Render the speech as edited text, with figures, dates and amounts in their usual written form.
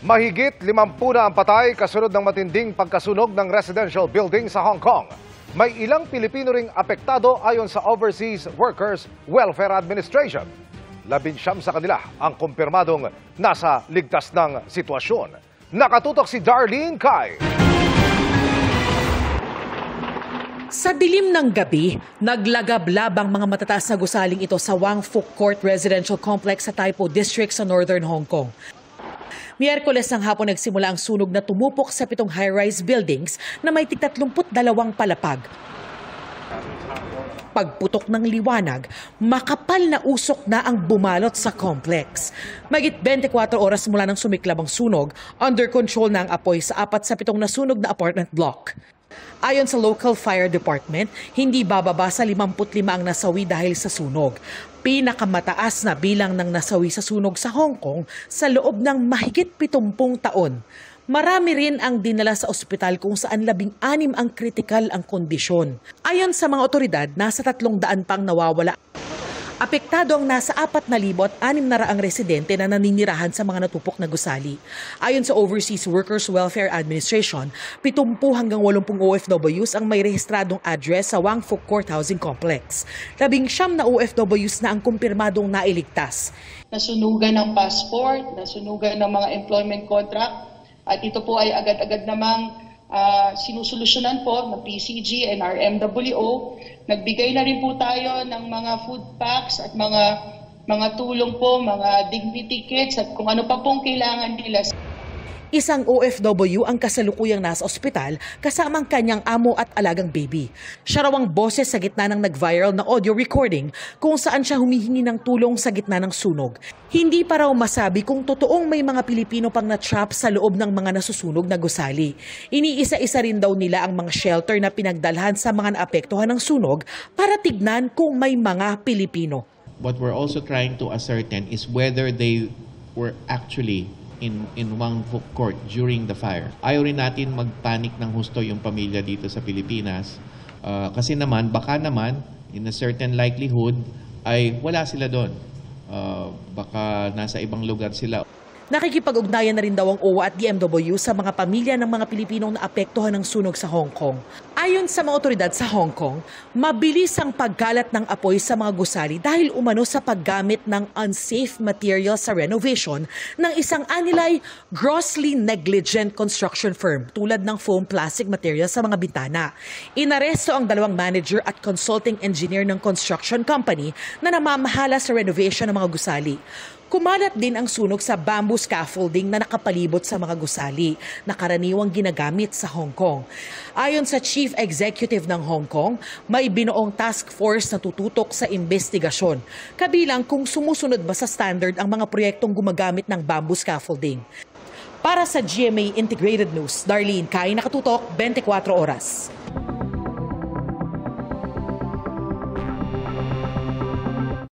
Mahigit 50 na ang patay kasunod ng matinding pagkasunog ng residential building sa Hong Kong. May ilang Pilipino ring apektado ayon sa Overseas Workers Welfare Administration. 19 sa kanila ang kumpirmadong nasa ligtas ng sitwasyon. Nakatutok si Darlene Cai. Sa dilim ng gabi, naglagablab ang mga matataas na gusaling ito sa Wang Fuk Court Residential Complex sa Tai Po District sa Northern Hong Kong. Miyerkules ng hapon nagsimula ang sunog na tumupok sa 7 high-rise buildings na may 32 palapag. Pagputok ng liwanag, makapal na usok na ang bumalot sa complex. Mahigit 24 oras mula nang sumiklab ang sunog, under control na ang apoy sa 4 sa 7 nasunog na apartment block. Ayon sa local fire department, hindi bababa sa 55 ang nasawi dahil sa sunog. Pinakamataas na bilang ng nasawi sa sunog sa Hong Kong sa loob ng mahigit 70 taon. Marami rin ang dinala sa ospital kung saan 16 ang kritikal ang kondisyon. Ayon sa mga otoridad, nasa 300 pang nawawala. Apektado ang nasa 4,600 residente na naninirahan sa mga natupok na gusali. Ayon sa Overseas Workers Welfare Administration, 70 hanggang 80 OFWs ang may rehistradong address sa Wang Fuk Court Housing Complex. 19 na OFWs na ang kumpirmadong nailigtas. Nasunugan ng passport, nasunugan ng mga employment contract, at ito po ay agad-agad namang sinusolusyonan po ng PCG and our MWO. Nagbigay na rin po tayo ng mga food packs at mga tulong po, mga dignity kits at kung ano pa pong kailangan nila. Isang OFW ang kasalukuyang nasa ospital kasama ang kanyang amo at alagang baby. Siya raw ang boses sa gitna ng nag-viral na audio recording kung saan siya humihingi ng tulong sa gitna ng sunog. Hindi pa raw masabi kung totoong may mga Pilipino pang na-trap sa loob ng mga nasusunog na gusali. Iniisa-isa rin daw nila ang mga shelter na pinagdalhan sa mga naapektuhan ng sunog para tignan kung may mga Pilipino. What we're also trying to ascertain is whether they were actually in Wang Fuk Court during the fire. Ayaw rin natin magpanik ng husto yung pamilya dito sa Pilipinas. Kasi naman, baka naman, in a certain likelihood, ay wala sila doon. Baka nasa ibang lugar sila. Nakikipag-ugnayan na rin daw ang OWA at DMW sa mga pamilya ng mga Pilipinong naapektuhan ng sunog sa Hong Kong. Ayon sa mga otoridad sa Hong Kong, mabilis ang pagkalat ng apoy sa mga gusali dahil umano sa paggamit ng unsafe material sa renovation ng isang anilay grossly negligent construction firm tulad ng foam plastic material sa mga bintana. Inaresto ang 2 manager at consulting engineer ng construction company na namamahala sa renovation ng mga gusali. Kumalat din ang sunog sa bamboo scaffolding na nakapalibot sa mga gusali na karaniwang ginagamit sa Hong Kong. Ayon sa Chief Executive ng Hong Kong, may binuong task force na tututok sa investigasyon, kabilang kung sumusunod ba sa standard ang mga proyektong gumagamit ng bamboo scaffolding. Para sa GMA Integrated News, Darlene Cai, nakatutok 24 oras.